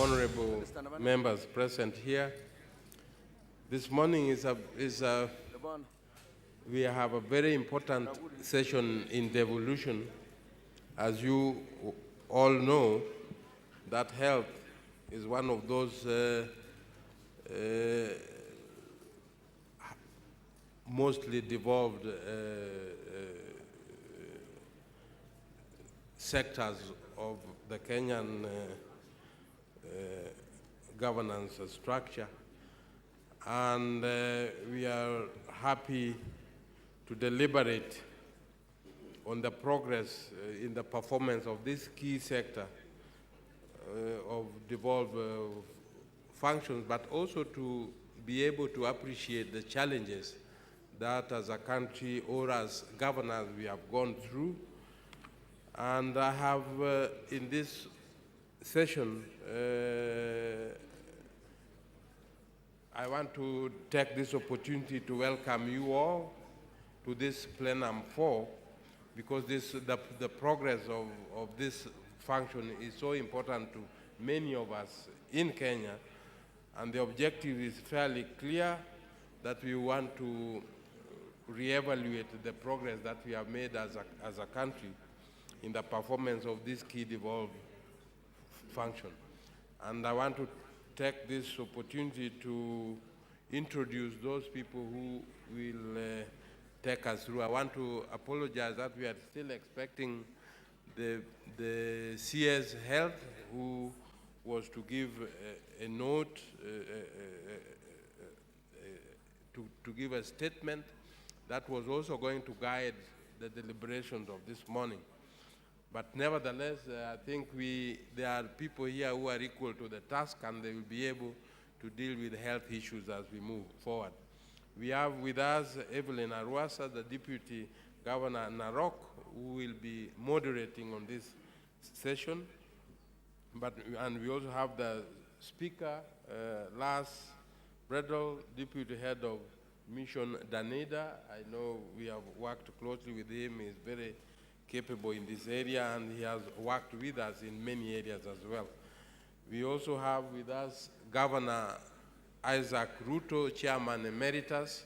honorable members present here. This morning we have a very important session in devolution. As you all know, that health is one of those mostly devolved sectors of the Kenyan governance structure. And we are happy to deliberate on the progress in the performance of this key sector of devolved functions, but also to be able to appreciate the challenges that as a country or as governors we have gone through. And I have in this session, I want to take this opportunity to welcome you all to this plenum 4, because the progress of this function is so important to many of us in Kenya, and the objective is fairly clear, that we want to reevaluate the progress that we have made as a country in the performance of this key devolved function. And I want to take this opportunity to introduce those people who will take us through. I want to apologize that we are still expecting the CS Health, who was to give a note, to give a statement that was also going to guide the deliberations of this morning. But nevertheless, I think there are people here who are equal to the task, and they will be able to deal with health issues as we move forward. We have with us Evelyn Arwasa, the Deputy Governor Narok, who will be moderating on this session. And we also have the Speaker, Lars Bredel, Deputy Head of Mission Danida. I know we have worked closely with him. He's very capable in this area, and he has worked with us in many areas as well. We also have with us Governor Isaac Ruto, Chairman Emeritus,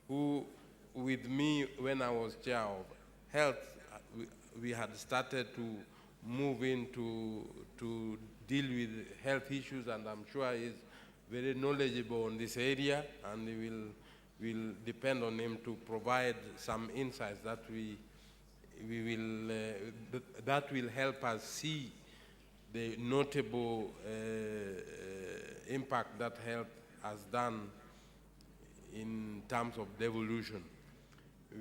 who with me when I was Chair of Health, we had started to move into to deal with health issues, and I'm sure he's very knowledgeable on this area, and we'll depend on him to provide some insights that that will help us see the notable impact that health has done in terms of devolution.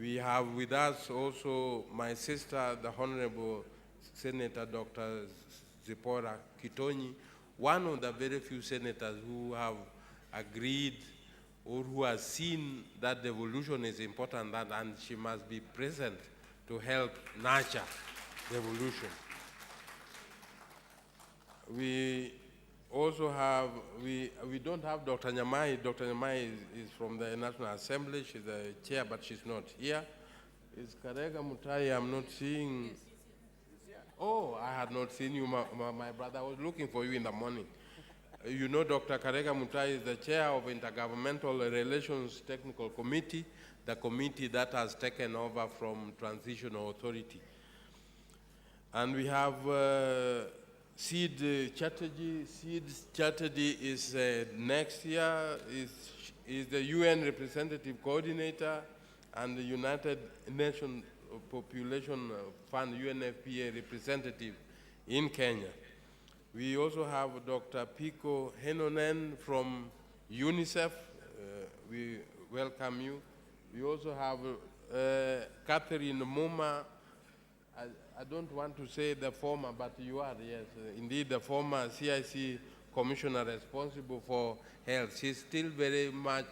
We have with us also my sister, the Honorable Senator Dr. Zipporah Kitonyi, one of the very few senators who have agreed or who has seen that devolution is important, and she must be present to help nurture devolution. We also have, we don't have Dr. Nyamai. Dr. Nyamai is from the National Assembly. She's the chair, but she's not here. Is Karega Mutai? I'm not seeing. Oh, I had not seen you, my brother. I was looking for you in the morning. You know, Dr. Karega Mutai is the chair of Intergovernmental Relations Technical Committee, the committee that has taken over from Transitional Authority. And we have Sid Chatterjee. Sid Chatterjee is next year, is the UN Representative Coordinator and the United Nations Population Fund, UNFPA representative in Kenya. We also have Dr. Pico Henonen from UNICEF. We welcome you. We also have Catherine Moma. I don't want to say the former, but you are, yes, indeed the former CIC Commissioner responsible for health. She's still very much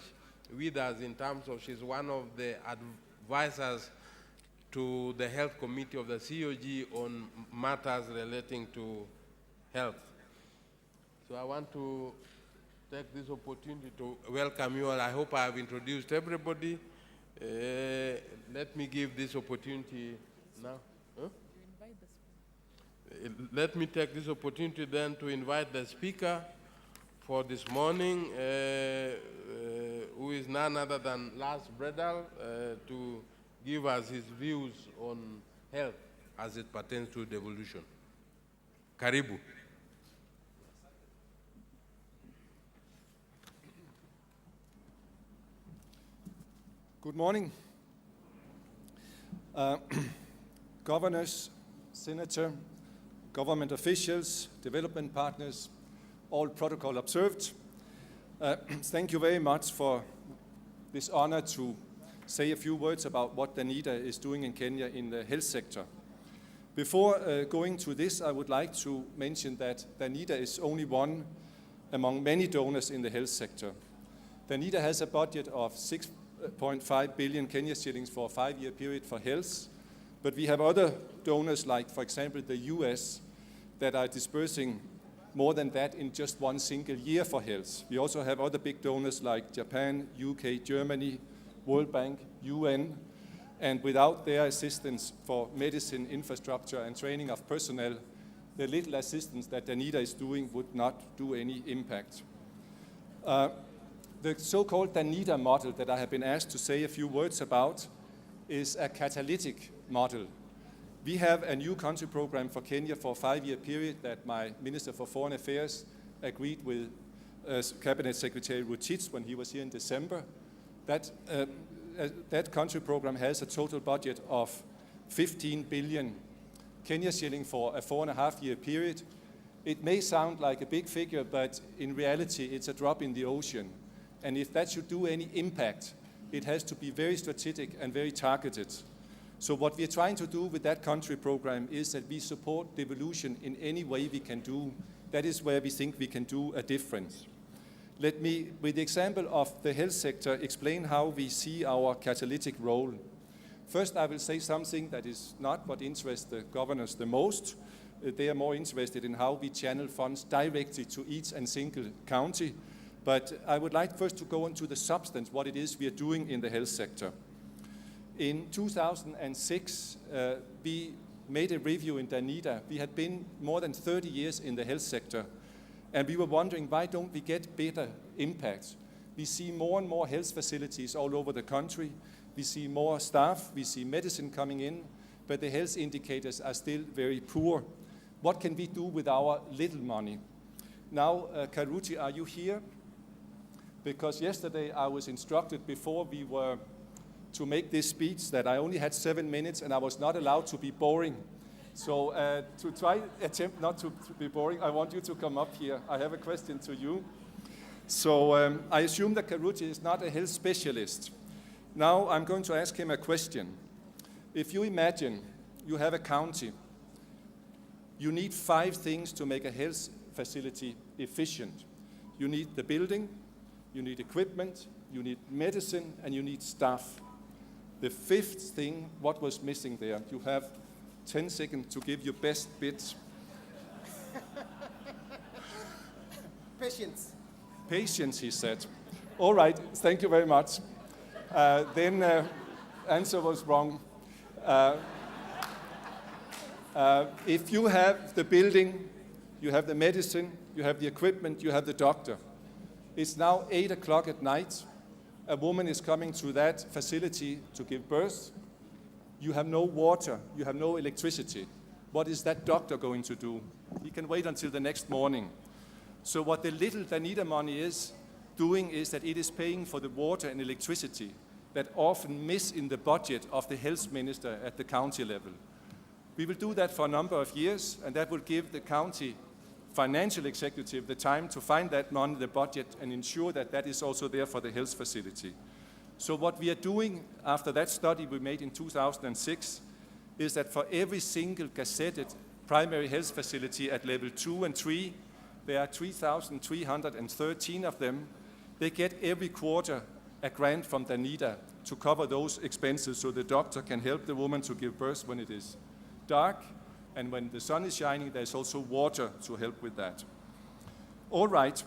with us in terms of, she's one of the advisors to the Health Committee of the COG on matters relating to health. So I want to take this opportunity to welcome you all. I hope I have introduced everybody. Let me give this opportunity now. Huh? let me take this opportunity then to invite the speaker for this morning, who is none other than Lars Bredal, to give us his views on health as it pertains to devolution. Karibu. Good morning. Governors, Senator, government officials, development partners, all protocol observed. Thank you very much for this honor to say a few words about what Danida is doing in Kenya in the health sector. Before going to this, I would like to mention that Danida is only one among many donors in the health sector. Danida has a budget of 6.5 billion Kenya shillings for a 5-year period for health, but we have other donors like, for example, the US that are dispersing more than that in just one single year for health. We also have other big donors like Japan, UK, Germany, World Bank, UN, and without their assistance for medicine, infrastructure, and training of personnel, the little assistance that Danida is doing would not do any impact. The so-called Danida model that I have been asked to say a few words about is a catalytic model. We have a new country program for Kenya for a 5-year period that my Minister for Foreign Affairs agreed with Cabinet Secretary Rutich when he was here in December. That country program has a total budget of 15 billion Kenya shilling for a 4.5-year period. It may sound like a big figure, but in reality it's a drop in the ocean. And if that should do any impact, it has to be very strategic and very targeted. So what we are trying to do with that country program is that we support devolution in any way we can do. That is where we think we can do a difference. Let me, with the example of the health sector, explain how we see our catalytic role. First, I will say something that is not what interests the governors the most. They are more interested in how we channel funds directly to each and single county. But I would like first to go into the substance, what it is we are doing in the health sector. In 2006, we made a review in Danida. We had been more than 30 years in the health sector, and we were wondering, why don't we get better impact? We see more and more health facilities all over the country. We see more staff, we see medicine coming in, but the health indicators are still very poor. What can we do with our little money? Now, Karuchi, are you here? Because yesterday I was instructed before we were to make this speech that I only had 7 minutes and I was not allowed to be boring. So to attempt not to be boring, I want you to come up here. I have a question to you. So I assume that Karuchi is not a health specialist. Now I'm going to ask him a question. If you imagine you have a county, you need 5 things to make a health facility efficient. You need the building, you need equipment, you need medicine, and you need staff. The 5th thing, what was missing there? You have 10 seconds to give your best bit. Patience. Patience, he said. All right, thank you very much. Answer was wrong. If you have the building, you have the medicine, you have the equipment, you have the doctor. It's now 8 o'clock at night. A woman is coming to that facility to give birth. You have no water, you have no electricity. What is that doctor going to do? He can wait until the next morning. So what the little Danida money is doing is that it is paying for the water and electricity that often miss in the budget of the health minister at the county level. We will do that for a number of years, and that will give the county financial executive the time to find that money in the budget and ensure that that is also there for the health facility. So what we are doing after that study we made in 2006 is that for every single gazetted primary health facility at level 2 and 3, there are 3,313 of them. They get every quarter a grant from Danida to cover those expenses so the doctor can help the woman to give birth when it is dark, and when the sun is shining, there's also water to help with that. All right,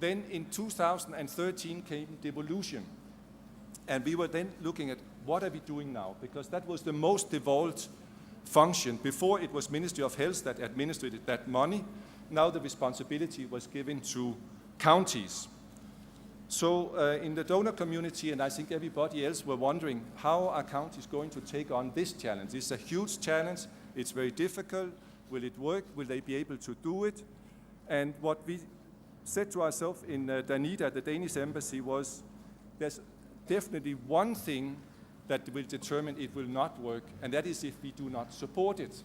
then in 2013 came devolution. And we were then looking at what are we doing now? Because that was the most devolved function. Before it was Ministry of Health that administered that money. Now the responsibility was given to counties. So in the donor community, and I think everybody else were wondering, how are counties going to take on this challenge? It's a huge challenge. It's very difficult. Will it work? Will they be able to do it? And what we said to ourselves in Danida, the Danish embassy, was there's definitely one thing that will determine it will not work, and that is if we do not support it.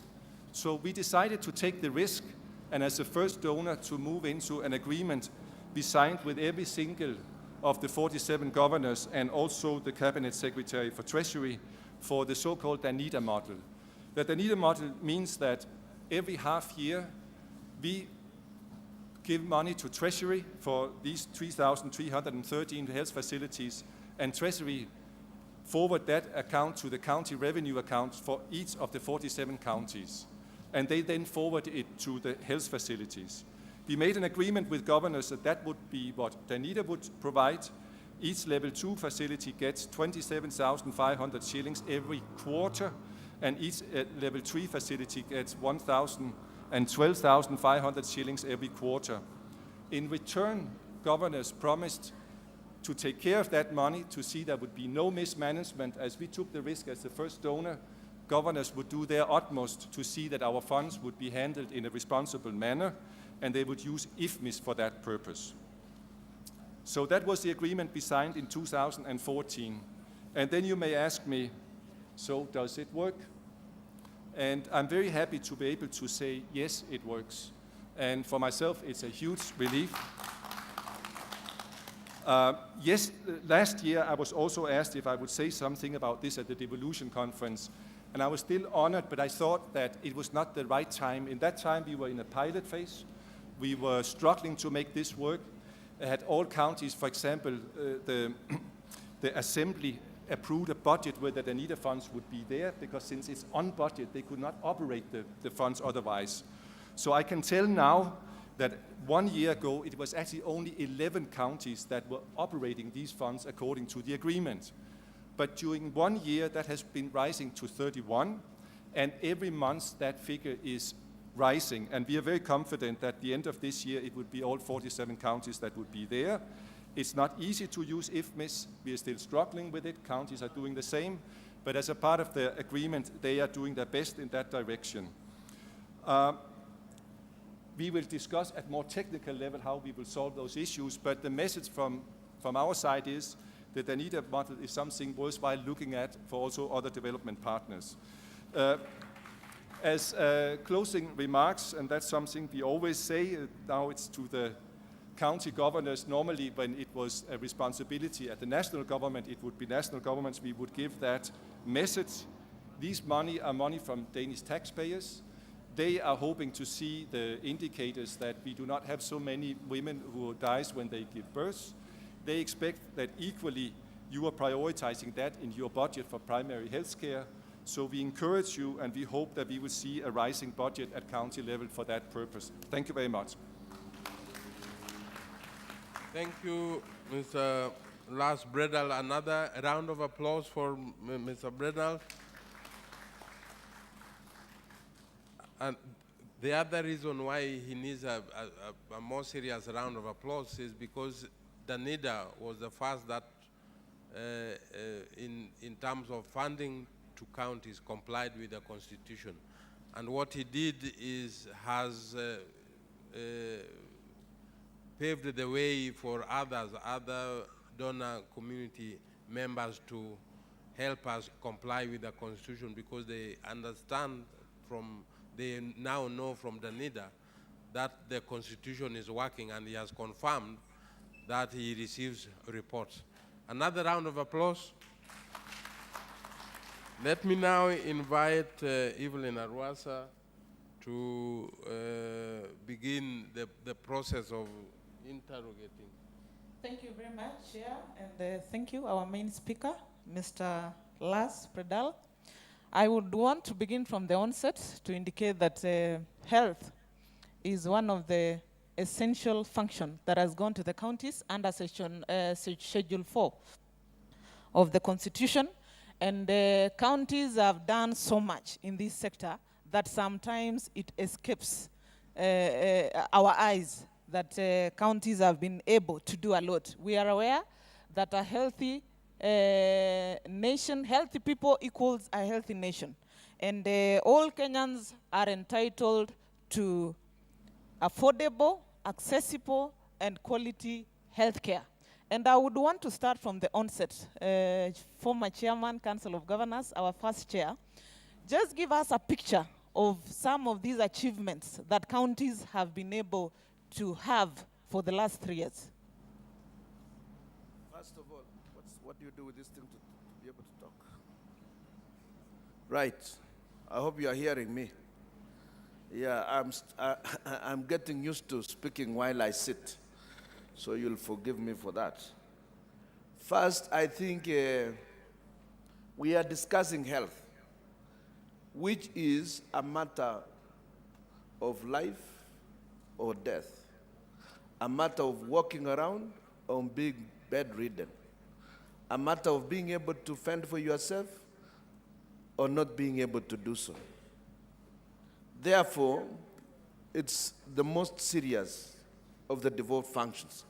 So we decided to take the risk, and as the first donor to move into an agreement we signed with every single of the 47 governors and also the Cabinet Secretary for Treasury for the so-called Danida model. The Danida model means that every half year we give money to Treasury for these 3,313 health facilities, and Treasury forward that account to the county revenue accounts for each of the 47 counties. And they then forward it to the health facilities. We made an agreement with governors that that would be what Danida would provide. Each level 2 facility gets 27,500 shillings every quarter, and each level 3 facility gets 12,500 shillings every quarter. In return, governors promised to take care of that money, to see there would be no mismanagement. As we took the risk as the first donor, governors would do their utmost to see that our funds would be handled in a responsible manner, and they would use IFMIS for that purpose. So that was the agreement we signed in 2014. And then you may ask me, so does it work? And I'm very happy to be able to say, yes, it works. And for myself, it's a huge relief. Yes, last year I was also asked if I would say something about this at the Devolution Conference. And I was still honored, but I thought that it was not the right time. In that time, we were in a pilot phase. We were struggling to make this work. I had all counties, for example, the assembly approved a budget where the Danida funds would be there, because since it's on budget, they could not operate the funds otherwise. So I can tell now that 1 year ago, it was actually only 11 counties that were operating these funds according to the agreement. But during 1 year, that has been rising to 31, and every month that figure is rising. And we are very confident that at the end of this year, it would be all 47 counties that would be there. It's not easy to use IFMIS. We are still struggling with it. Counties are doing the same. But as a part of the agreement, they are doing their best in that direction. We will discuss at more technical level how we will solve those issues, but the message from our side is the Danida model is something worthwhile looking at for also other development partners. As closing remarks, and that's something we always say, now it's to the county governors. Normally when it was a responsibility at the national government, it would be national governments, we would give that message. These money are money from Danish taxpayers. They are hoping to see the indicators that we do not have so many women who dies when they give birth. They expect that equally you are prioritizing that in your budget for primary health care. So we encourage you, and we hope that we will see a rising budget at county level for that purpose. Thank you very much. Thank you, Mr. Lars Bredal. Another round of applause for Mr. Bredal. And the other reason why he needs a more serious round of applause is because Danida was the first that, in terms of funding to counties, complied with the Constitution. And what he did is has paved the way for other donor community members to help us comply with the Constitution, because they understand they now know from Danida that the Constitution is working, and he has confirmed that he receives reports. Another round of applause. Let me now invite Evelyn Arwasa to begin the process of interrogating. Thank you very much, Chair, and thank you, our main speaker, Mr. Lars Bredal. I would want to begin from the onset to indicate that health is one of the essential functions that has gone to the counties under Schedule 4 of the Constitution. And the counties have done so much in this sector that sometimes it escapes our eyes that counties have been able to do a lot. We are aware that a healthy nation, healthy people equals a healthy nation. And all Kenyans are entitled to affordable, accessible, and quality healthcare. And I would want to start from the onset. Former Chairman, Council of Governors, our first chair, just give us a picture of some of these achievements that counties have been able to have for the last 3 years. First of all, what do you do with this thing to be able to talk? Right. I hope you are hearing me. Yeah, I'm getting used to speaking while I sit, so you'll forgive me for that. First, I think we are discussing health, which is a matter of life or death, a matter of walking around or being bedridden, a matter of being able to fend for yourself or not being able to do so. Therefore, it's the most serious of the devolved functions.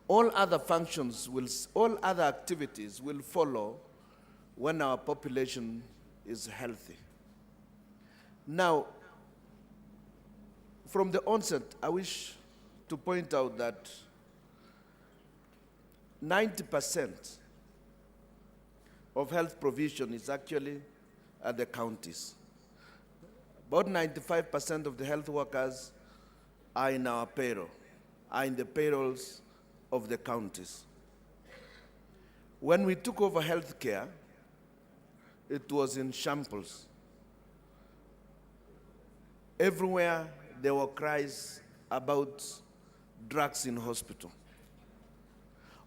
All other functions all other activities will follow when our population is healthy. Now, from the onset, I wish to point out that 90% of health provision is actually at the counties. About 95% of the health workers are in our payroll, are in the payrolls of the counties. When we took over healthcare, it was in shambles. Everywhere there were cries about drugs in hospital.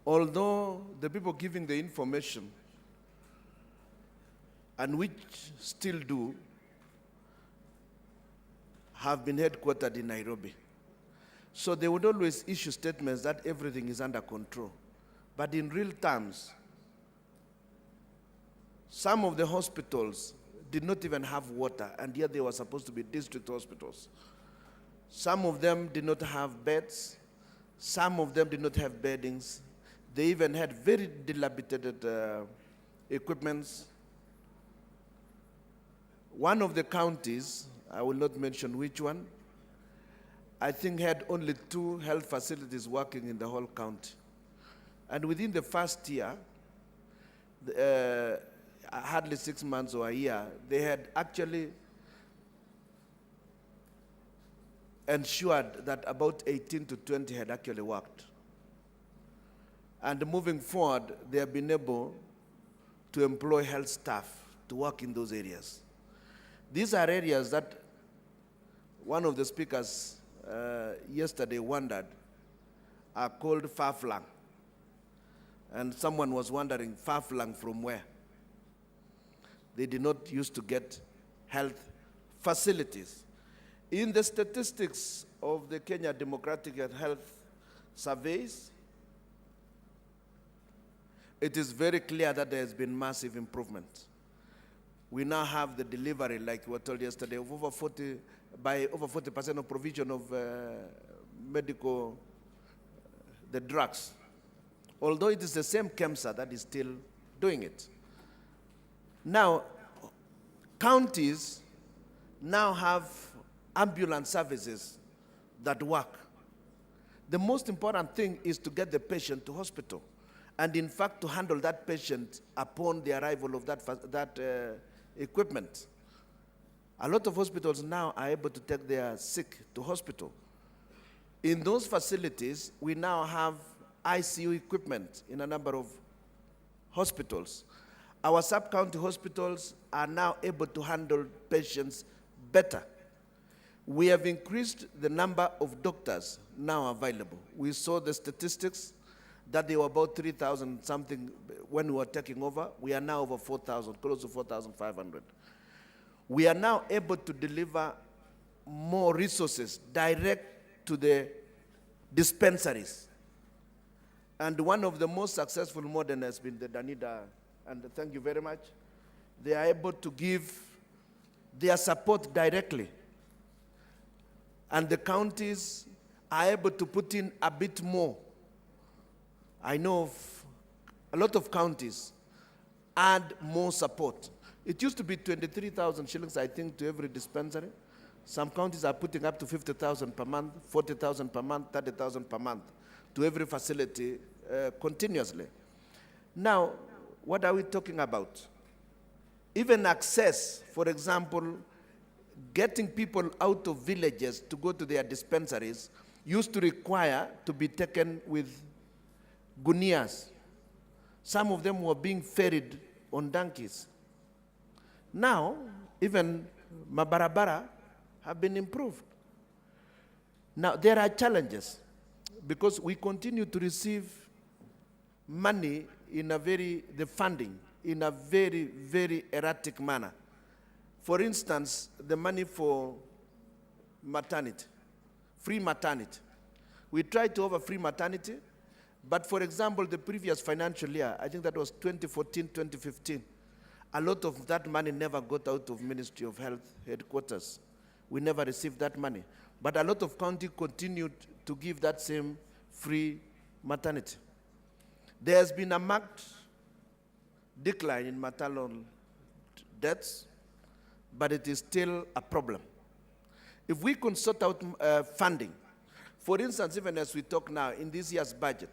Although the people giving the information, and which still do, have been headquartered in Nairobi. So they would always issue statements that everything is under control. But in real terms, some of the hospitals did not even have water, and yet they were supposed to be district hospitals. Some of them did not have beds. Some of them did not have beddings. They even had very dilapidated equipments. One of the counties, I will not mention which one, I think had only 2 health facilities working in the whole county. And within the first year, hardly 6 months or a year, they had actually ensured that about 18 to 20 had actually worked. And moving forward, they have been able to employ health staff to work in those areas. These are areas that one of the speakers yesterday wondered are called far-flung. And someone was wondering, far-flung from where? They did not used to get health facilities. In the statistics of the Kenya Democratic and Health Surveys, it is very clear that there has been massive improvement. We now have the delivery, like we were told yesterday, of over 40% of provision of medical, the drugs. Although it is the same KEMSA that is still doing it. Now, counties now have ambulance services that work. The most important thing is to get the patient to hospital, and in fact to handle that patient upon the arrival of that equipment. A lot of hospitals now are able to take their sick to hospital. In those facilities, we now have ICU equipment in a number of hospitals. Our sub-county hospitals are now able to handle patients better. We have increased the number of doctors now available. We saw the statistics that they were about 3,000 something when we were taking over. We are now over 4,000, close to 4,500. We are now able to deliver more resources direct to the dispensaries. And one of the most successful modern has been the Danida, and thank you very much. they are able to give their support directly. And the counties are able to put in a bit more. I know of a lot of counties add more support. It used to be 23,000 shillings, I think, to every dispensary. Some counties are putting up to 50,000 per month, 40,000 per month, 30,000 per month to every facility continuously. Now, what are we talking about? Even access, for example, getting people out of villages to go to their dispensaries used to require to be taken with gunias. Some of them were being ferried on donkeys. Now, even mabarabara have been improved. Now, there are challenges because we continue to receive money in the funding in a very, very erratic manner. For instance, the money for maternity, free maternity. We tried to offer free maternity, but for example, the previous financial year, I think that was 2014, 2015, a lot of that money never got out of Ministry of Health headquarters. We never received that money. But a lot of counties continued to give that same free maternity. There has been a marked decline in maternal deaths, but it is still a problem. If we can sort out funding, for instance, even as we talk now, in this year's budget,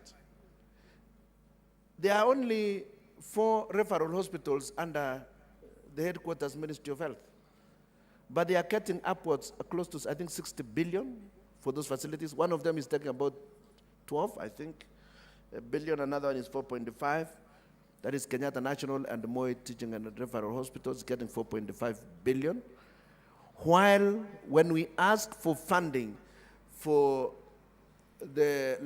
there are only 4 referral hospitals under the headquarters Ministry of Health. But they are getting upwards close to, I think, 60 billion for those facilities. One of them is taking about 12, I think, a billion. Another one is 4.5. That is Kenyatta National and the Moi Teaching and Referral Hospitals getting 4.5 billion. While when we ask for funding for the,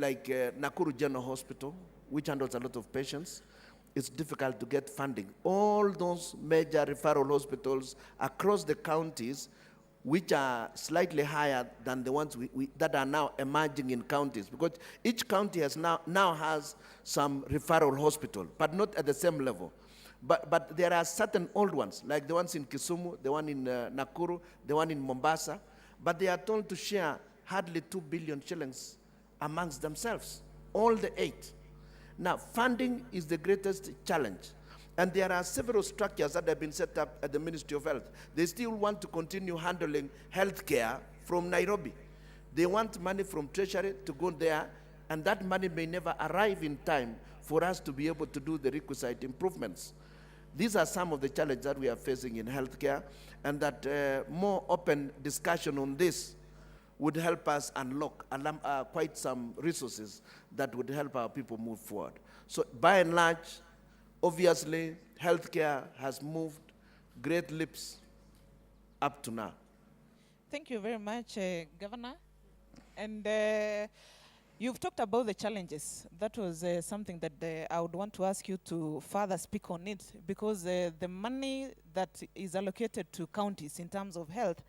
Nakuru General Hospital, which handles a lot of patients, it's difficult to get funding. All those major referral hospitals across the counties, which are slightly higher than the ones that are now emerging in counties, because each county has now has some referral hospital, but not at the same level. But there are certain old ones, like the ones in Kisumu, the one in Nakuru, the one in Mombasa, but they are told to share hardly 2 billion shillings amongst themselves, all the 8. Now, funding is the greatest challenge. And there are several structures that have been set up at the Ministry of Health. They still want to continue handling healthcare from Nairobi. They want money from Treasury to go there, and that money may never arrive in time for us to be able to do the requisite improvements. These are some of the challenges that we are facing in healthcare, and that more open discussion on this would help us unlock quite some resources that would help our people move forward. So by and large, obviously, healthcare has moved great leaps up to now. Thank you very much, Governor. And you've talked about the challenges. That was something that I would want to ask you to further speak on it, because the money that is allocated to counties in terms of health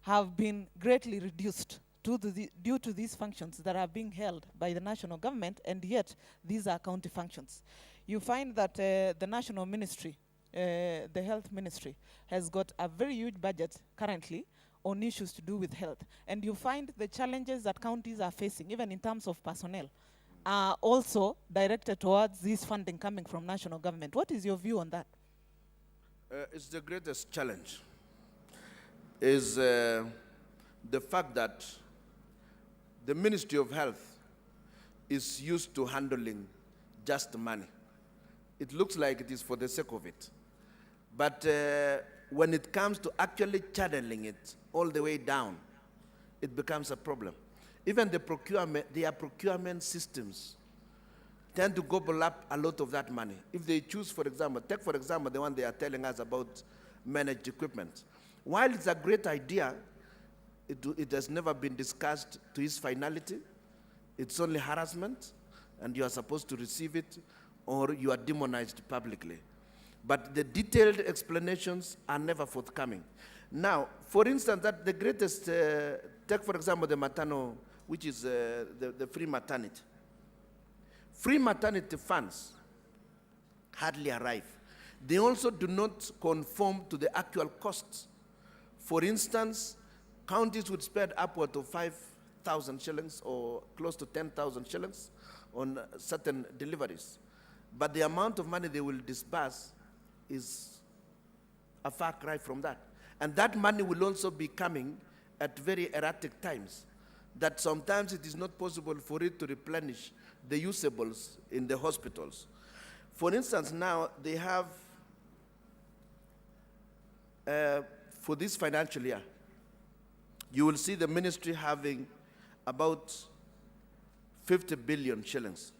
have been greatly reduced due to these functions that are being held by the national government, and yet these are county functions. You find that the national ministry, the health ministry, has got a very huge budget currently on issues to do with health. And you find the challenges that counties are facing, even in terms of personnel, are also directed towards this funding coming from national government. What is your view on that? It's the greatest challenge, is the fact that the Ministry of Health is used to handling just money. It looks like it is for the sake of it. But when it comes to actually channeling it all the way down, it becomes a problem. Even their procurement systems tend to gobble up a lot of that money. If they choose, for example, take for example the one they are telling us about managed equipment. While it's a great idea, it has never been discussed to its finality. It's only harassment, and you are supposed to receive it, or you are demonized publicly. But the detailed explanations are never forthcoming. Now, for instance, that the greatest, take for example the maternal, which is the free maternity. Free maternity funds hardly arrive. They also do not conform to the actual costs. For instance, counties would spend upward of 5,000 shillings or close to 10,000 shillings on certain deliveries. But the amount of money they will disburse is a far cry from that. And that money will also be coming at very erratic times, that sometimes it is not possible for it to replenish the usables in the hospitals. For instance, now they have, for this financial year, you will see the ministry having about 50 billion shillings.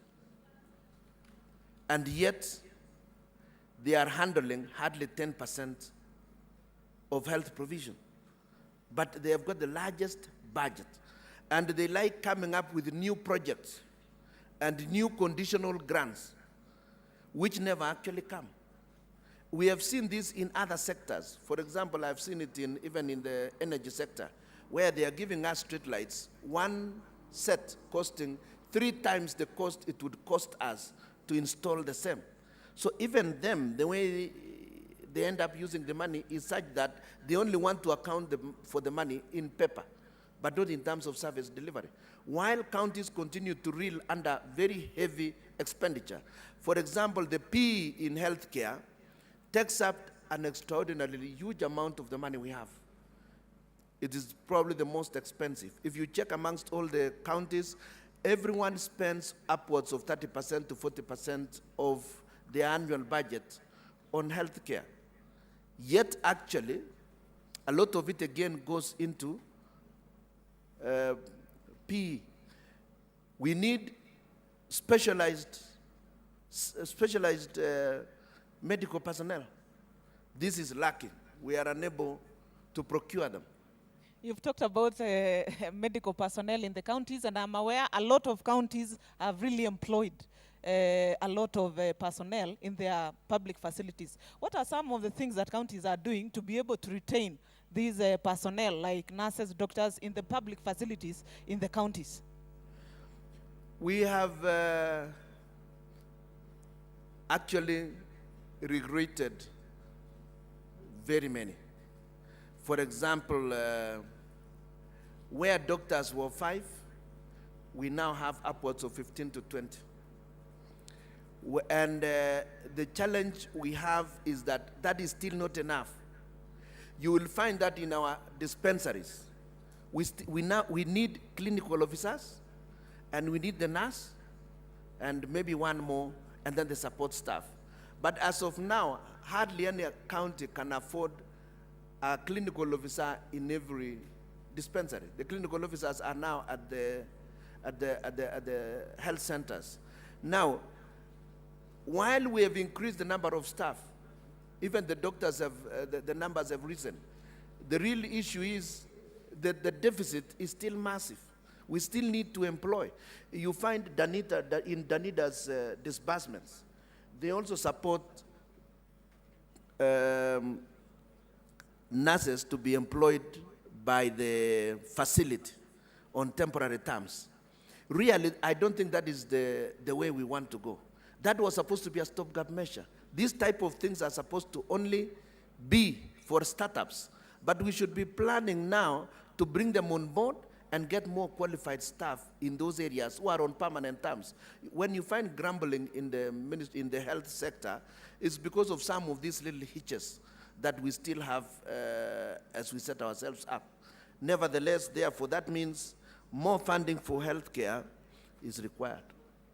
And yet, they are handling hardly 10% of health provision. But they have got the largest budget. And they like coming up with new projects and new conditional grants, which never actually come. We have seen this in other sectors. For example, I've seen it even in the energy sector, where they are giving us street lights, one set costing 3 times the cost it would cost us to install the same. So even them, the way they end up using the money is such that they only want to account for the money in paper, but not in terms of service delivery. While counties continue to reel under very heavy expenditure. For example, the PE in healthcare takes up an extraordinarily huge amount of the money we have. It is probably the most expensive. If you check amongst all the counties, everyone spends upwards of 30% to 40% of their annual budget on healthcare. Yet, actually, a lot of it again goes into PE. We need specialized medical personnel. This is lacking. We are unable to procure them. You've talked about medical personnel in the counties, and I'm aware a lot of counties have really employed a lot of personnel in their public facilities. What are some of the things that counties are doing to be able to retain these personnel, like nurses, doctors, in the public facilities in the counties? We have actually recruited very many. For example, where doctors were 5, we now have upwards of 15 to 20. And the challenge we have is that that is still not enough. You will find that in our dispensaries, we need clinical officers, and we need the nurse, and maybe one more, and then the support staff. But as of now, hardly any county can afford a clinical officer in every dispensary. The clinical officers are now at the health centers. Now, while we have increased the number of staff, even the doctors have, the numbers have risen. The real issue is that the deficit is still massive. We still need to employ. You find in Danida's disbursements, they also support nurses to be employed by the facility on temporary terms. Really, I don't think that is the way we want to go. That was supposed to be a stopgap measure. These type of things are supposed to only be for startups, but we should be planning now to bring them on board and get more qualified staff in those areas who are on permanent terms. When you find grumbling in the health sector, it's because of some of these little hitches that we still have as we set ourselves up. Nevertheless, therefore, that means more funding for healthcare is required.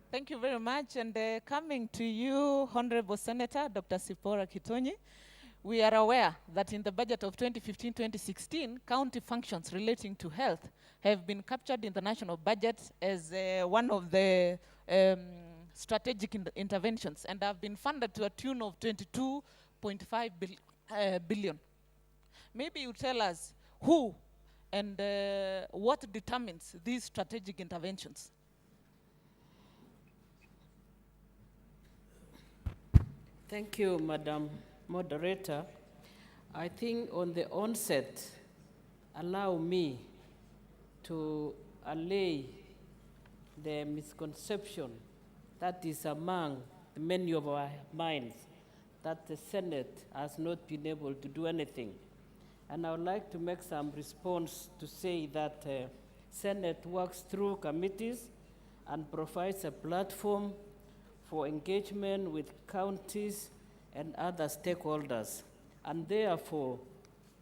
Thank you very much. And coming to you, Honorable Senator Dr. Sipora Kitonyi, we are aware that in the budget of 2015-2016, county functions relating to health have been captured in the national budget as one of the strategic interventions, and have been funded to a tune of 22.5 billion. Maybe you tell us who and what determines these strategic interventions. Thank you, Madam Moderator. I think on the onset, allow me to allay the misconception that is among many of our minds that the Senate has not been able to do anything. And I would like to make some response to say that Senate works through committees and provides a platform for engagement with counties and other stakeholders. And therefore,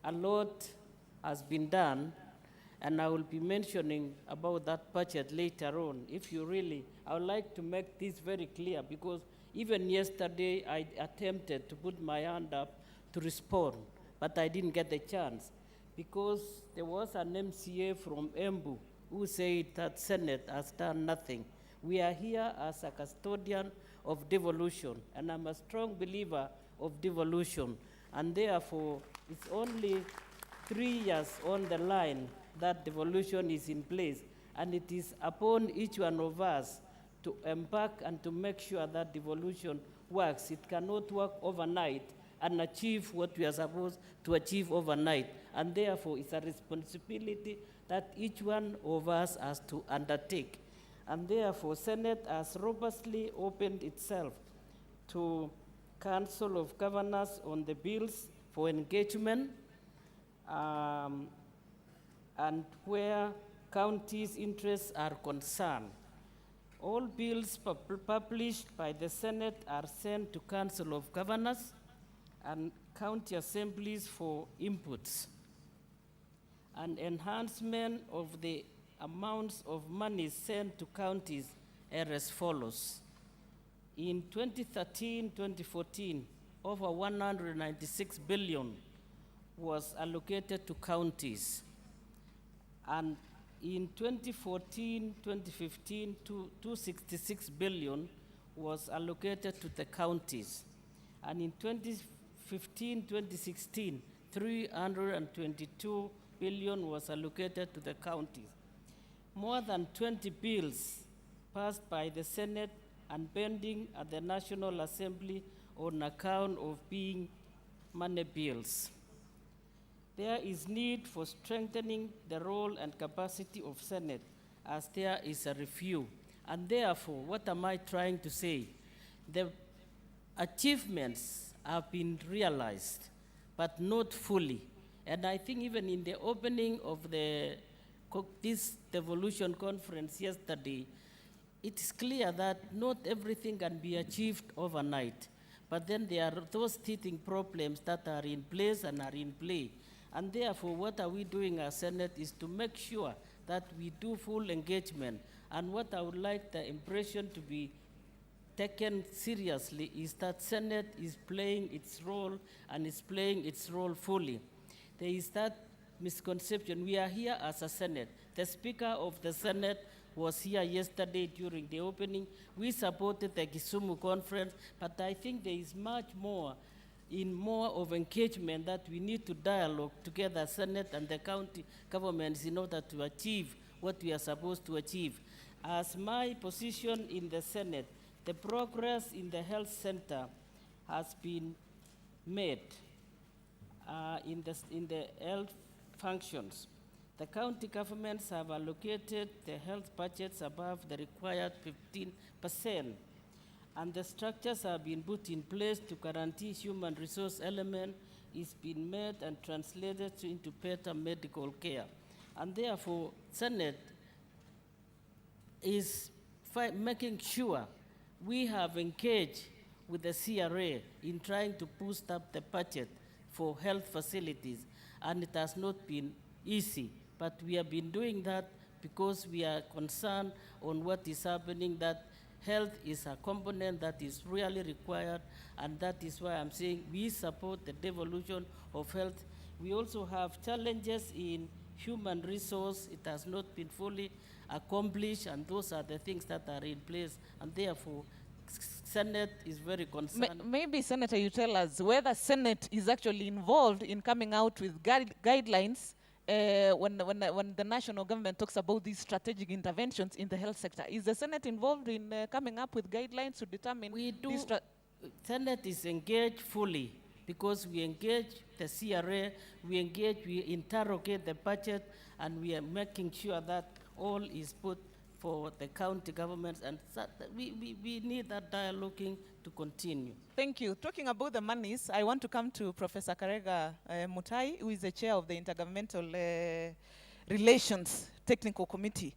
a lot has been done, and I will be mentioning about that budget later on. If you really, I would like to make this very clear, because even yesterday I attempted to put my hand up to respond, but I didn't get the chance, because there was an MCA from Embu who said that Senate has done nothing. We are here as a custodian of devolution, and I'm a strong believer of devolution, and therefore it's only 3 years on the line that devolution is in place, and it is upon each one of us to embark and to make sure that devolution works. It cannot work overnight and achieve what we are supposed to achieve overnight, and therefore it's a responsibility that each one of us has to undertake. And therefore, Senate has robustly opened itself to Council of Governors on the bills for engagement, and where counties' interests are concerned. All bills published by the Senate are sent to Council of Governors and county assemblies for inputs. An enhancement of the amounts of money sent to counties are as follows. In 2013-2014, over 196 billion was allocated to counties. And in 2014-2015, 266 billion was allocated to the counties. And in 2015-2016, 322 billion was allocated to the counties. More than 20 bills passed by the Senate and pending at the National Assembly on account of being money bills. There is need for strengthening the role and capacity of Senate, as there is a review. And therefore, what am I trying to say? The achievements have been realized, but not fully. And I think even in the opening of this Devolution Conference yesterday, it is clear that not everything can be achieved overnight. But then there are those teething problems that are in place and are in play. And therefore, what are we doing as Senate is to make sure that we do full engagement. And what I would like the impression to be taken seriously is that Senate is playing its role and is playing its role fully. There is that misconception. We are here as a Senate. The Speaker of the Senate was here yesterday during the opening. We supported the Kisumu conference, but I think there is much more of engagement that we need to dialogue together, Senate and the county governments, in order to achieve what we are supposed to achieve. As my position in the Senate, the progress in the health center has been made in the health functions. The county governments have allocated the health budgets above the required 15%, and the structures have been put in place to guarantee human resource element is being made and translated into better medical care. And therefore, Senate is making sure we have engaged with the CRA in trying to boost up the budget for health facilities, and it has not been easy, but we have been doing that because we are concerned on what is happening, that health is a component that is really required, and that is why I'm saying we support the devolution of health. We also have challenges in human resource. It has not been fully accomplished, and those are the things that are in place, and therefore Senate is very concerned. Maybe, Senator, you tell us whether Senate is actually involved in coming out with guidelines when the national government talks about these strategic interventions in the health sector. Is the Senate involved in coming up with guidelines to determine? We do. Senate is engaged fully because we engage the CRA, we interrogate the budget, and we are making sure that all is put for the county governments, and we need that dialoguing to continue. Thank you. Talking about the monies, I want to come to Professor Karega Mutai, who is the chair of the Intergovernmental Relations Technical Committee.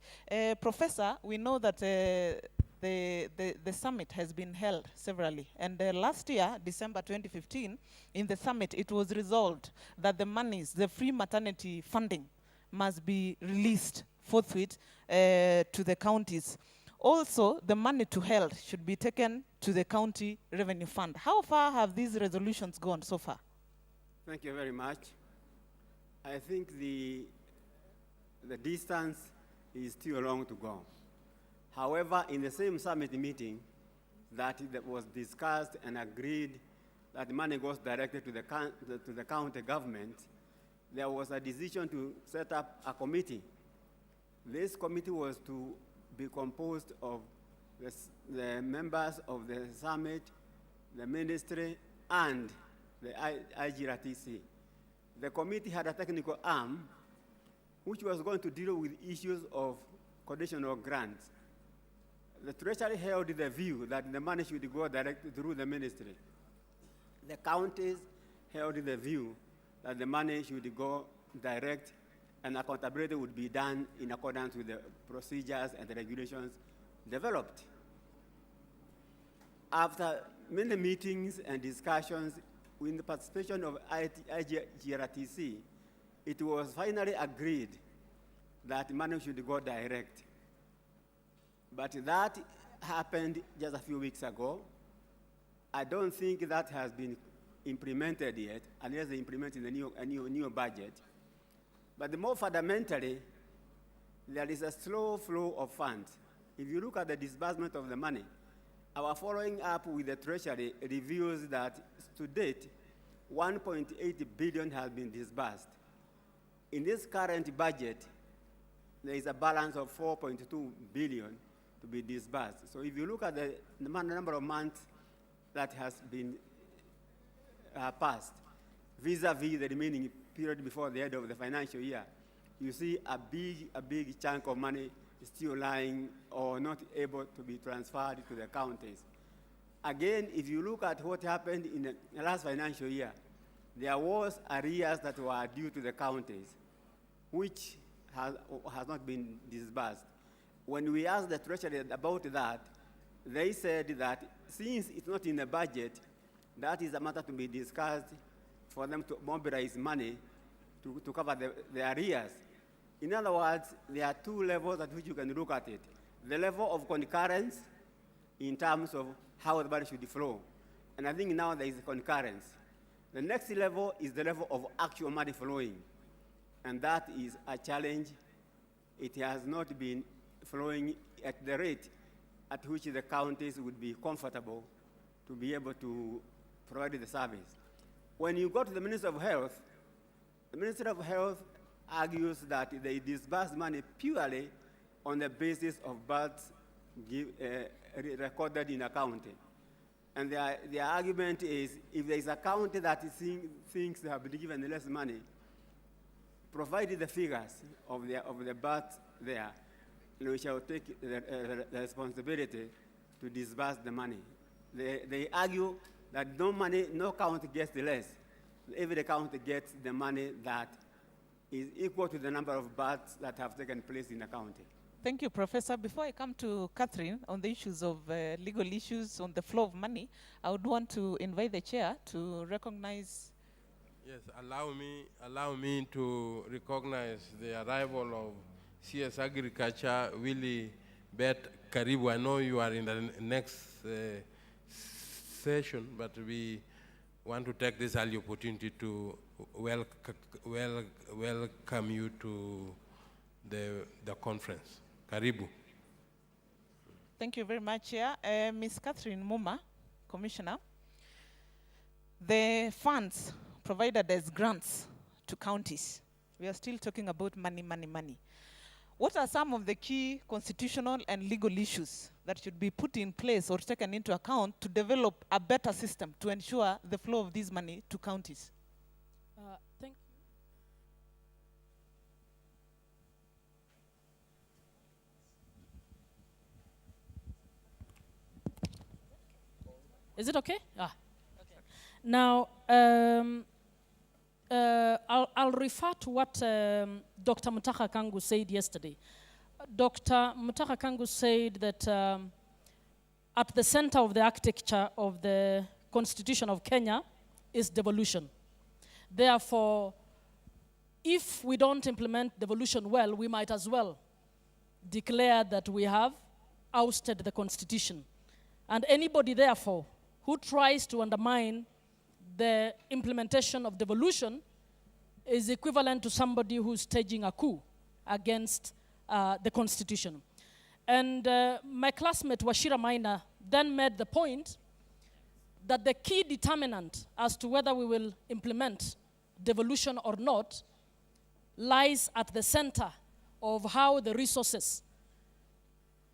Professor, we know that the summit has been held severally. And last year, December 2015, in the summit, it was resolved that the monies, the free maternity funding, must be released forthwith to the counties. Also, the money to health should be taken to the county revenue fund. How far have these resolutions gone so far? Thank you very much. I think the distance is still long to go. However, in the same summit meeting that was discussed and agreed that money goes directly to the county government, there was a decision to set up a committee. This committee was to be composed of the members of the summit, the ministry, and the IGRTC. The committee had a technical arm which was going to deal with issues of conditional grants. The Treasury held the view that the money should go direct through the ministry. The counties held the view that the money should go direct and accountability would be done in accordance with the procedures and the regulations developed. After many meetings and discussions with the participation of IGRTC, it was finally agreed that money should go direct. But that happened just a few weeks ago. I don't think that has been implemented yet, unless they implement in the new budget. But more fundamentally, there is a slow flow of funds. If you look at the disbursement of the money, our following up with the Treasury reveals that to date, 1.8 billion has been disbursed. In this current budget, there is a balance of 4.2 billion to be disbursed. So if you look at the number of months that has been passed, vis-a-vis the remaining period before the end of the financial year, you see a big chunk of money still lying or not able to be transferred to the counties. Again, if you look at what happened in the last financial year, there was arrears that were due to the counties, which has not been disbursed. When we asked the Treasury about that, they said that since it's not in the budget, that is a matter to be discussed for them to mobilize money to cover the arrears. In other words, there are two levels at which you can look at it. The level of concurrence in terms of how the money should flow. And I think now there is concurrence. The next level is the level of actual money flowing. And that is a challenge. It has not been flowing at the rate at which the counties would be comfortable to be able to provide the service. When you go to the Minister of Health, the Minister of Health argues that they disburse money purely on the basis of births recorded in a county. And their argument is, if there is a county that thinks they have been given less money, provided the figures of the births there, we shall take the responsibility to disburse the money. They argue that no county gets less. Every county gets the money that is equal to the number of births that have taken place in the county. Thank you, Professor. Before I come to Catherine on the issues of legal issues on the flow of money, I would want to invite the chair to recognize. Yes, allow me to recognize the arrival of CS Agriculture, Willie Bet Karibu. I know you are in the next session, but we want to take this early opportunity to welcome you to the conference. Karibu. Thank you very much, Chair. Ms. Catherine Muma, Commissioner. The funds provided as grants to counties, we are still talking about money. What are some of the key constitutional and legal issues that should be put in place or taken into account to develop a better system to ensure the flow of this money to counties? Thank you. Is it okay? Ah. Okay. Now, I'll refer to what Dr. Mutaka Kangu said yesterday. Dr. Mutaka Kangu said that at the center of the architecture of the Constitution of Kenya is devolution. Therefore, if we don't implement devolution well, we might as well declare that we have ousted the Constitution. And anybody, therefore, who tries to undermine the implementation of devolution is equivalent to somebody who's staging a coup against the Constitution. And my classmate, Wachira Maina, then made the point that the key determinant as to whether we will implement devolution or not lies at the center of how the resources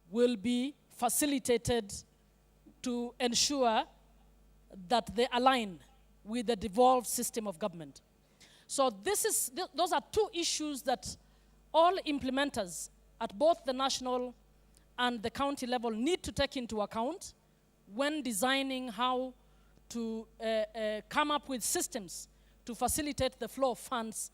will be facilitated to ensure that they align with the devolved system of government. So those are two issues that all implementers at both the national and the county level need to take into account when designing how to come up with systems to facilitate the flow of funds